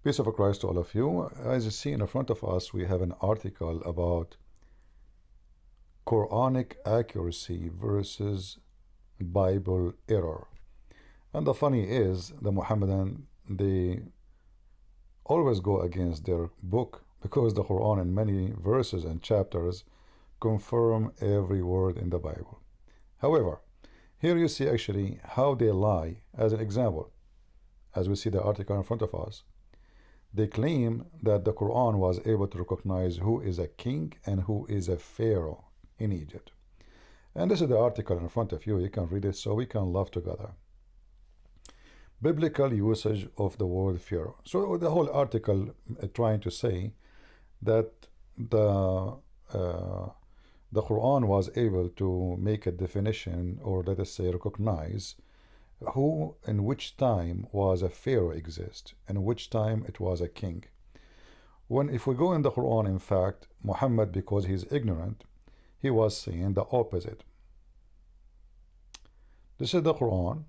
Peace of Christ to all of you. As you see in front of us, we have an article about Quranic accuracy versus Bible error. And the funny is, the Muhammadan, they always go against their book because the Quran in many verses and chapters confirm every word in the Bible. However, here you see actually how they lie. As an example, as we see the article in front of us, they claim that the Quran was able to recognize who is a king and who is a pharaoh in Egypt. And this is the article in front of you. You can read it so we can laugh together. Biblical usage of the word pharaoh. So the whole article trying to say that the Quran was able to make a definition, or let us say recognize, who in which time was a pharaoh exist and which time it was a king. When if we go in the Quran, in fact, Muhammad, because he's ignorant, he was saying the opposite. This is the Quran,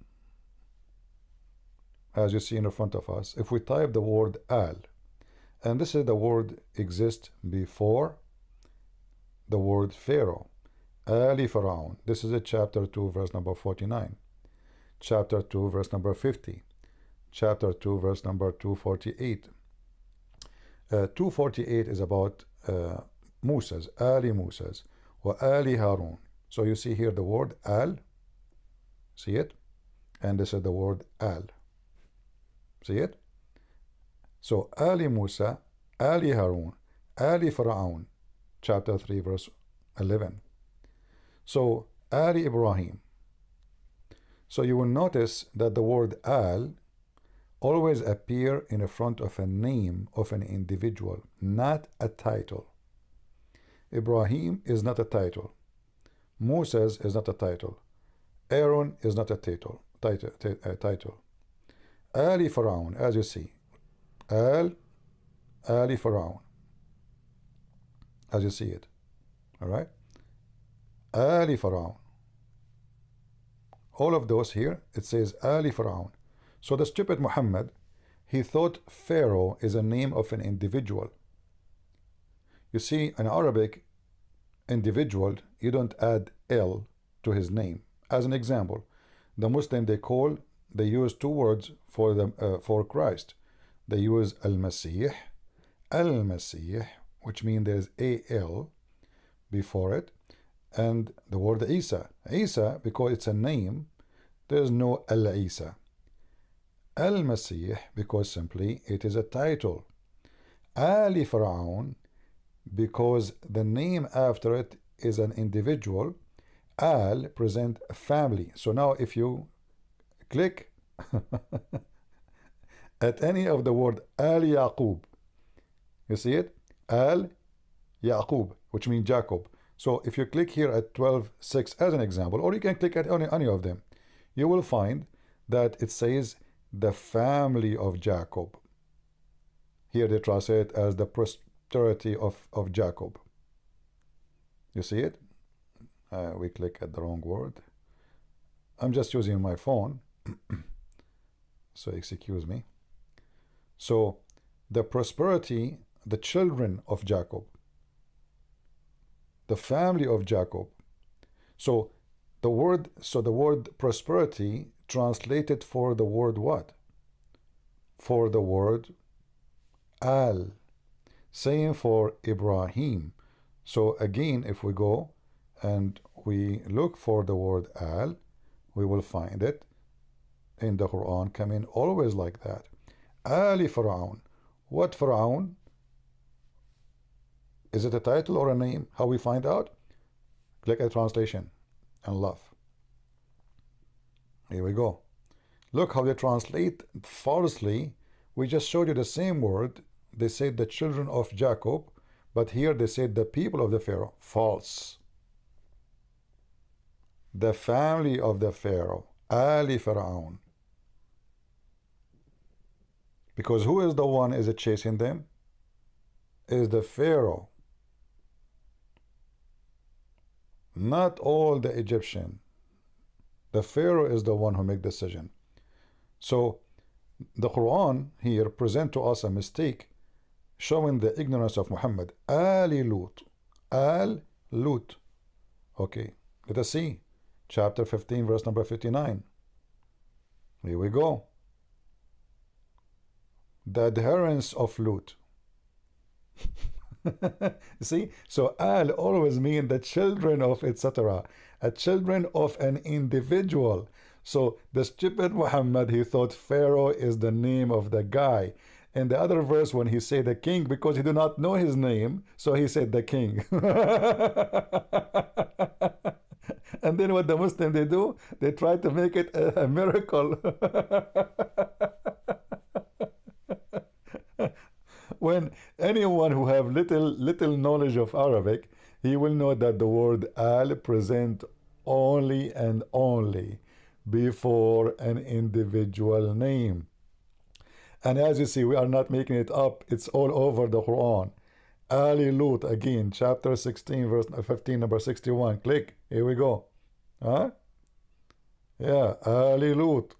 as you see in front of us. If we type the word al, and this is the word exists before the word pharaoh, Ali Pharaoh. This is a chapter 2 verse number 49, chapter 2 verse number 50, chapter 2 verse number 248. 248 is about Musa's, Ali Musa's, or Ali Harun. So you see here the word al, see it, and this is the word al, see it. So Ali Musa, Ali Harun, Ali Pharaoh, chapter 3 verse 11. So Ali Ibrahim. So you will notice that the word al always appear in front of a name of an individual, not a title. Ibrahim is not a title. Moses is not a title. Aaron is not a title. Ali Pharaoh, as you see, Ali Pharaoh, as you see it. All right, Ali Pharaoh. All of those here, it says Ali Pharaoh. So the stupid Muhammad, he thought Pharaoh is a name of an individual. You see, in Arabic, individual, you don't add L to his name. As an example, the Muslim, they use two words for Christ. They use Al-Masih, which means there's A-L before it, and the word Isa, because it's a name, there's no Al-Isa. Al-Masih, because simply it is a title. Ali Pharaoh, because the name after it is an individual. Al present a family. So now if you click at any of the word Al Yaqub, you see it? Al Yaqub, which means Jacob. So if you click here at 12:6 as an example, or you can click at any of them, you will find that it says the family of Jacob. Here they translate it as the posterity of Jacob. You see it? We click at the wrong word. I'm just using my phone, so excuse me. So the prosperity, the children of Jacob, the family of Jacob. So the word prosperity translated for the word what? For the word al. Same for Ibrahim. So again, if we go and we look for the word al, we will find it in the Quran coming always like that. Ali Pharaoh. What Pharaoh? Is it a title or a name? How we find out? Click at translation and laugh. Here we go. Look how they translate falsely. We just showed you the same word. They said the children of Jacob, but here they said the people of the Pharaoh. False. The family of the Pharaoh, Ali Pharaoh. Because who is the one is chasing them? Is the Pharaoh. Not all the Egyptian. The Pharaoh is the one who make decision. So the Quran here present to us a mistake showing the ignorance of Muhammad. Ali Lut. Al Lut. Okay, let us see. Chapter 15, verse number 59. Here we go. The adherents of Lut. See, so Al always mean the children of etc. A children of an individual. So the stupid Muhammad, he thought Pharaoh is the name of the guy. In the other verse, when he said the king, because he did not know his name, so he said the king. And then what the Muslim they do? They try to make it a miracle. When anyone who have little knowledge of Arabic, he will know that the word al present only and only before an individual name. And as you see, we are not making it up. It's all over the Quran. Ali Lut, again, chapter 16, verse 15, number 61. Click. Here we go. Huh? Yeah, Ali Lut.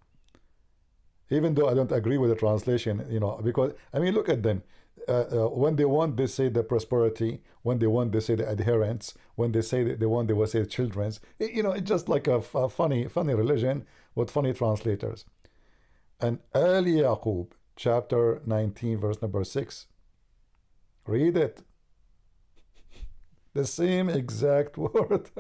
Even though I don't agree with the translation, you know, because, I mean, look at them. When they want, they say the prosperity. When they want, they say the adherents. When they say they want, they will say the children's. You know, it's just like a funny religion with funny translators. And Ali Yaqub, chapter 19, verse number 6. Read it. The same exact word.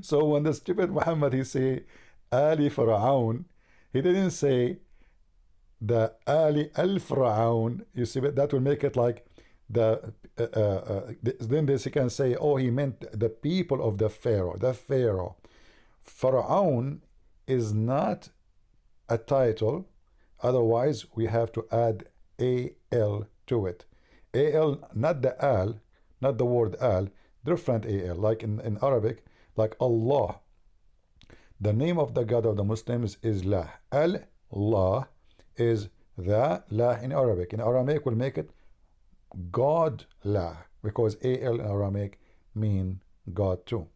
So when the stupid Muhammad, he say Ali Fir'aun, he didn't say the Ali al-Fir'aun. You see, that will make it like the then this you can say, oh, he meant the people of the Pharaoh. The Pharaoh. Fir'aun is not a title. Otherwise, we have to add al to it. Al, not the al, not the word al, different al, like in Arabic, like Allah. The name of the God of the Muslims is La. Allah is the La in Arabic. In Aramaic, we'll make it God La, because al in Aramaic mean God too.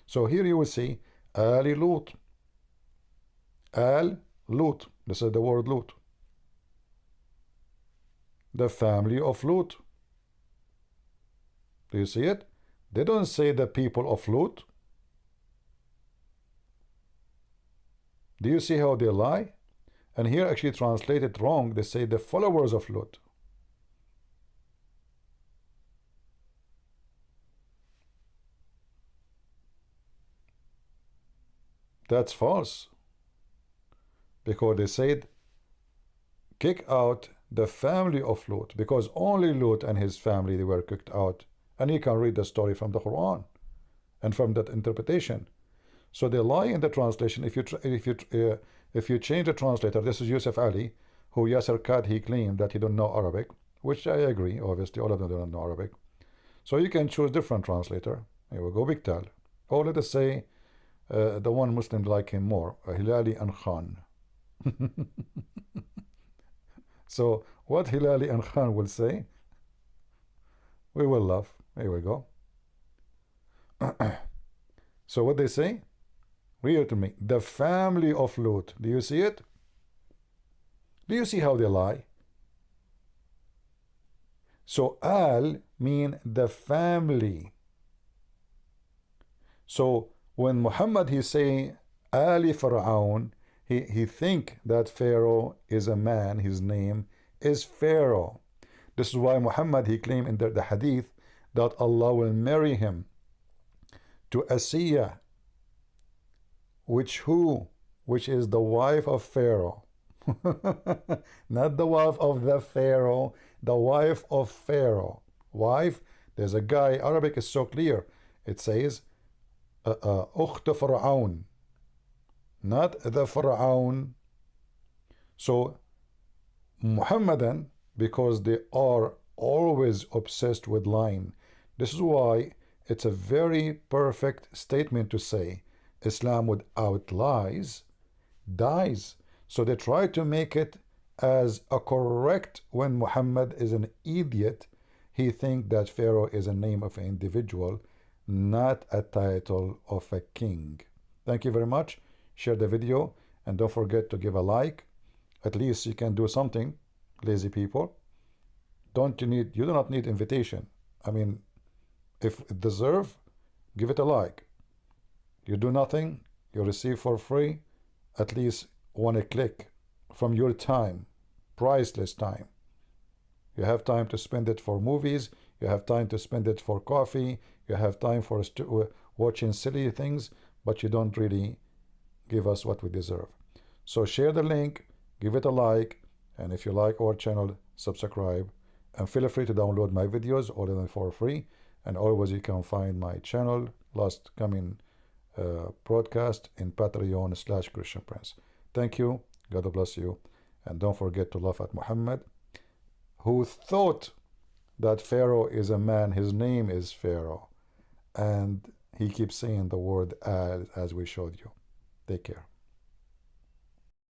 So here you will see Ali Lut. Al Lut. This is the word Lut. The family of Lut. Do you see it? They don't say the people of Lut. Do you see how they lie? And here actually translated wrong. They say the followers of Lut. That's false. Because they said kick out the family of Lut, because only Lut and his family, they were kicked out. And you can read the story from the Quran and from that interpretation. So they lie in the translation. If you change the translator, this is Yusuf Ali, who Yasser Qad, he claimed that he don't know Arabic, which I agree. Obviously, all of them don't know Arabic. So you can choose different translator. Here we go, Biktal. Or let us say the one Muslim like him more, Hilali and Khan. So what Hilali and Khan will say, we will laugh. Here we go. So what they say? Read it to me. The family of Lut. Do you see it? Do you see how they lie? So Al mean the family. So when Muhammad he say Ali Fir'aun, he think that Pharaoh is a man. His name is Pharaoh. This is why Muhammad he claimed in the hadith that Allah will marry him to Asiya, which is the wife of Pharaoh. Not the wife of the Pharaoh, the wife of Pharaoh. Wife, there's a guy, Arabic is so clear. It says Ukht Fir'aun, not the Fir'aun. So Muhammadan, because they are always obsessed with lying. This is why it's a very perfect statement to say Islam without lies dies. So they try to make it as a correct when Muhammad is an idiot. He thinks that Pharaoh is a name of an individual, not a title of a king. Thank you very much. Share the video and don't forget to give a like. At least you can do something, lazy people. You do not need invitation. I mean, if it deserve, give it a like. You do nothing, you receive for free at least one click from your time, priceless time. You have time to spend it for movies, you have time to spend it for coffee, you have time for watching silly things, but you don't really give us what we deserve. So share the link, give it a like, and if you like our channel, subscribe. And feel free to download my videos, all of them for free. And always you can find my channel, last coming broadcast in Patreon/Christian Prince. Thank you. God bless you. And don't forget to laugh at Muhammad, who thought that Pharaoh is a man. His name is Pharaoh. And he keeps saying the word as we showed you. Take care.